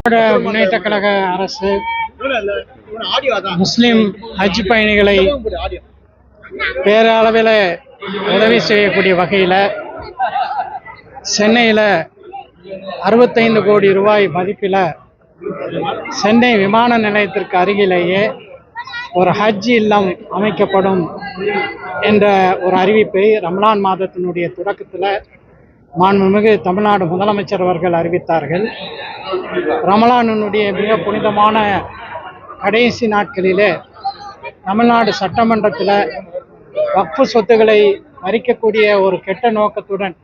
முன்னேற்ற கழக அரசு முஸ்லிம் ஹஜ் பயணிகளை பேரளவில் உதவி செய்யக்கூடிய வகையில் சென்னையில் 65 கோடி ரூபாய் மதிப்பில் சென்னை விமான நிலையத்திற்கு அருகிலேயே ஒரு ஹஜ் இல்லம் அமைக்கப்படும் என்ற ஒரு அறிவிப்பை ரமலான் மாதத்தினுடைய தொடக்கத்தில் மாண்புமிகு தமிழ்நாடு முதலமைச்சர் அவர்கள் அறிவித்தார்கள். ரமலானுடைய மிக புனிதமான கடைசி நாட்களிலே தமிழ்நாடு சட்டமன்றத்தில் வக்ஃபு சொத்துக்களை பறிக்கக்கூடிய ஒரு கெட்ட நோக்கத்துடன்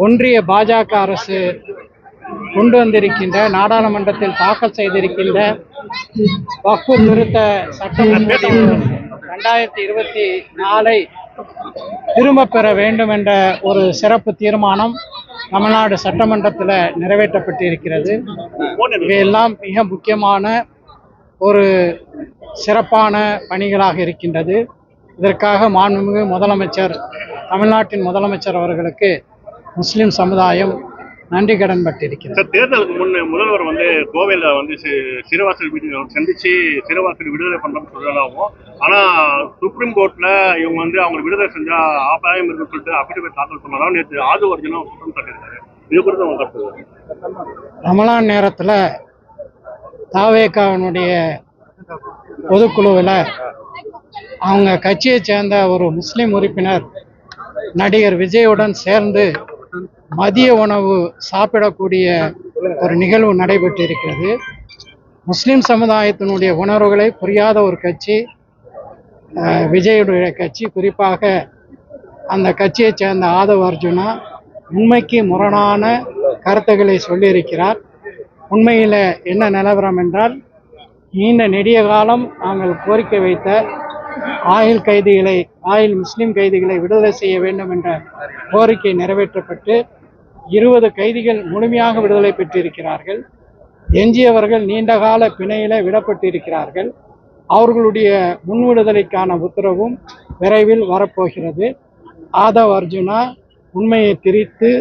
ஒன்றிய பாஜக அரசு கொண்டு வந்திருக்கின்ற நாடாளுமன்றத்தில் தாக்கல் செய்திருக்கின்ற வக்ஃபு திருத்த சட்டமன்ற 2024 திரும்ப பெற வேண்டும் என்ற ஒரு சிறப்பு தீர்மானம் தமிழ்நாடு சட்டமன்றத்தில் நிறைவேற்றப்பட்டிருக்கிறது. இவையெல்லாம் மிக முக்கியமான ஒரு சிறப்பான பணிகளாக இருக்கின்றது. இதற்காக மாண்புமிகு முதலமைச்சர், தமிழ்நாட்டின் முதலமைச்சர் அவர்களுக்கு முஸ்லிம் சமுதாயம் நன்றி கடன் பட்டிருக்கிறது. தேர்தலுக்கு முன்னே முதல்வர் கோவையில் சிறைவாசல் வீடு சந்திச்சு சிறைவாசல் விடுதலை பண்றோம்னு சொல்லலாகும். ஆனா சுப்ரீம் கோர்ட்ல இவங்க அவங்க விடுதலை செஞ்சா ஆபாயம் இருக்குன்னு சொல்லிட்டு அபிடவிட் தாக்கல் பண்ணலாம். நேற்று ஆதவர்ஜுனா குற்றம் சாட்டியிருக்காரு. இது குறித்து அவங்க கருத்து. ரமலான் நேரத்தில் தாவேகாவினுடைய பொதுக்குழுவில் அவங்க கட்சியை சேர்ந்த ஒரு முஸ்லிம் உறுப்பினர் நடிகர் விஜயுடன் சேர்ந்து மதிய உணவு சாப்பிடக்கூடிய ஒரு நிகழ்வு நடைபெற்று இருக்கிறது. முஸ்லிம் சமுதாயத்தினுடைய உணர்வுகளை புரியாத ஒரு கட்சி விஜயுடைய கட்சி. குறிப்பாக அந்த கட்சியை சேர்ந்த ஆதவ் அர்ஜுனா உண்மைக்கு முரணான கருத்துக்களை சொல்லியிருக்கிறார். உண்மையில் என்ன நிலவரம் என்றால், நீண்ட நெடிய காலம் நாங்கள் கோரிக்கை வைத்த முஸ்லிம் கைதிகளை விடுதலை செய்ய வேண்டும் என்ற கோரிக்கை நிறைவேற்றப்பட்டு 20 கைதிகள் முழுமையாக விடுதலை பெற்றிருக்கிறார்கள். எஞ்சியவர்கள் நீண்டகால பிணையில விடப்பட்டிருக்கிறார்கள். அவர்களுடைய முன் விடுதலைக்கான உத்தரவும் விரைவில் வரப்போகிறது. ஆதவ் அர்ஜுனா உண்மையை திரித்து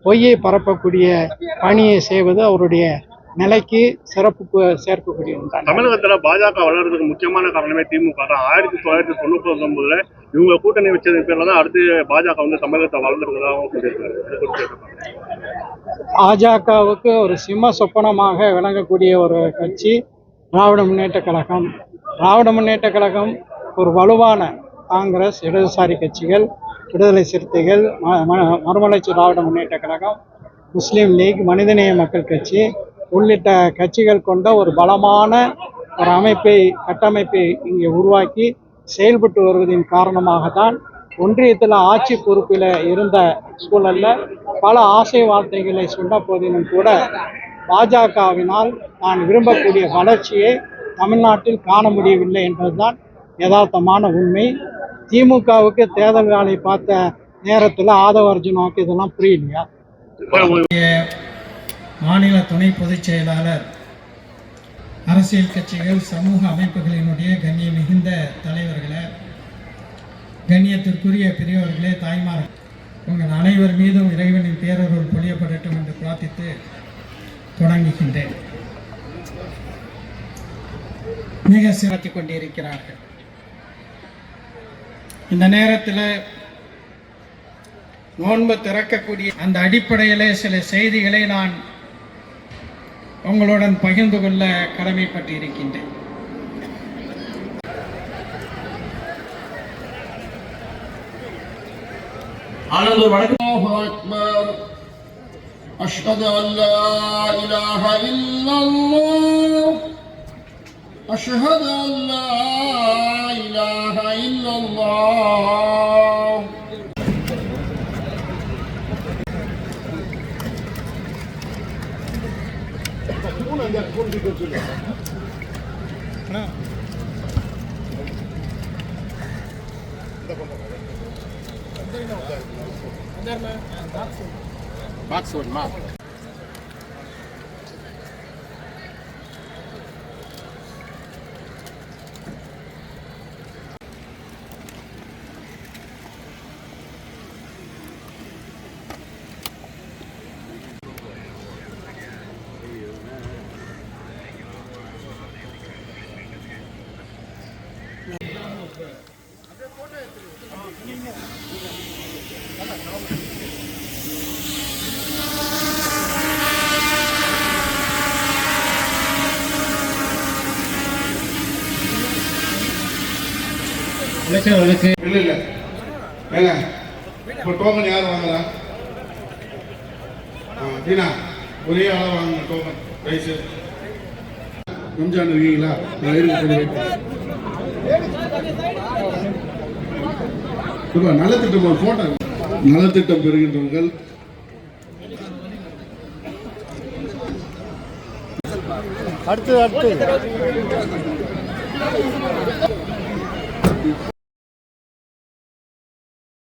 பொய்யை பரப்பக்கூடிய பணியை செய்வது அவருடைய நிலைக்கு சிறப்பு சேர்க்கக்கூடிய ஒன்றாக. தமிழகத்தில் பாஜக வளர்றதுக்கு முக்கியமான காரணமே திமுக தான். 1999 இவங்க கூட்டணி வச்சது பேர்ல தான் அடுத்து பாஜக தமிழகத்தை வளர்ந்துருக்கிறதாகவும் சொல்லியிருக்காரு. பாஜகவுக்கு ஒரு சிம்ம சொப்பனமாக விளங்கக்கூடிய ஒரு கட்சி திராவிட முன்னேற்ற கழகம். திராவிட முன்னேற்ற கழகம் ஒரு வலுவான காங்கிரஸ், இடதுசாரி கட்சிகள், விடுதலை சிறுத்தைகள், மறுமலர்ச்சி திராவிட முன்னேற்ற கழகம், முஸ்லீம் லீக், மனிதநேய மக்கள் கட்சி உள்ளிட்ட கட்சிகள் கொண்ட ஒரு பலமான ஒரு கட்டமைப்பை இங்கே உருவாக்கி செயல்பட்டு வருவதின் காரணமாகத்தான் ஒன்றியத்தில் ஆட்சி பொறுப்பில் இருந்த சூழலில் பல ஆசை வார்த்தைகளை சொன்ன போதிலும் கூட பாஜகவினால் நான் விரும்பக்கூடிய வளர்ச்சியை தமிழ்நாட்டில் காண முடியவில்லை என்பதுதான் யதார்த்தமான உண்மை. திமுகவுக்கு தேர்தல் வேலை பார்த்த நேரத்தில் ஆதவ அர்ஜுனாவுக்கு இதெல்லாம் புரியலையா? மாநில துணை பொதுச் செயலாளர், அரசியல் கட்சிகள், சமூக அமைப்புகளினுடைய கண்ணிய மிகுந்த தலைவர்களே, கண்ணியத்திற்குரிய பெரியவர்களே, தாய்மார்கள், உங்கள் அனைவர் மீதும் இறைவனின் பேரருள் பொழியப்படட்டும் என்று பிரார்த்தித்து தொடங்குகின்றேன். மிக சிறத்தி கொண்டிருக்கிறார்கள். இந்த நேரத்தில் நோன்பு திறக்கக்கூடிய அந்த அடிப்படையிலே சில செய்திகளை நான் உங்களுடன் பகிர்ந்து கொள்ள கடமைப்பட்டு இருக்கின்றேன். அஷ்ஹது அல்லா இலாஹ இல்லல்லாஹ் அஷ்ஹது அல்லா இலாஹ இல்லல்லாஹ். Box one, map. கிடைச்சவர்களுக்கு இல்லை இல்லை ஏங்க இப்போ டோக்கன் யார் வாங்குறா? தீனா ஒரே ஆளாக வாங்க டோக்கன் ரைஸு. ரம்ஜான் இருக்கீங்களா? நான் இருக்கு நலத்திட்டம் ஒரு போட்டோ. நலத்திட்டம் பெறுகின்றவர்கள் அடுத்து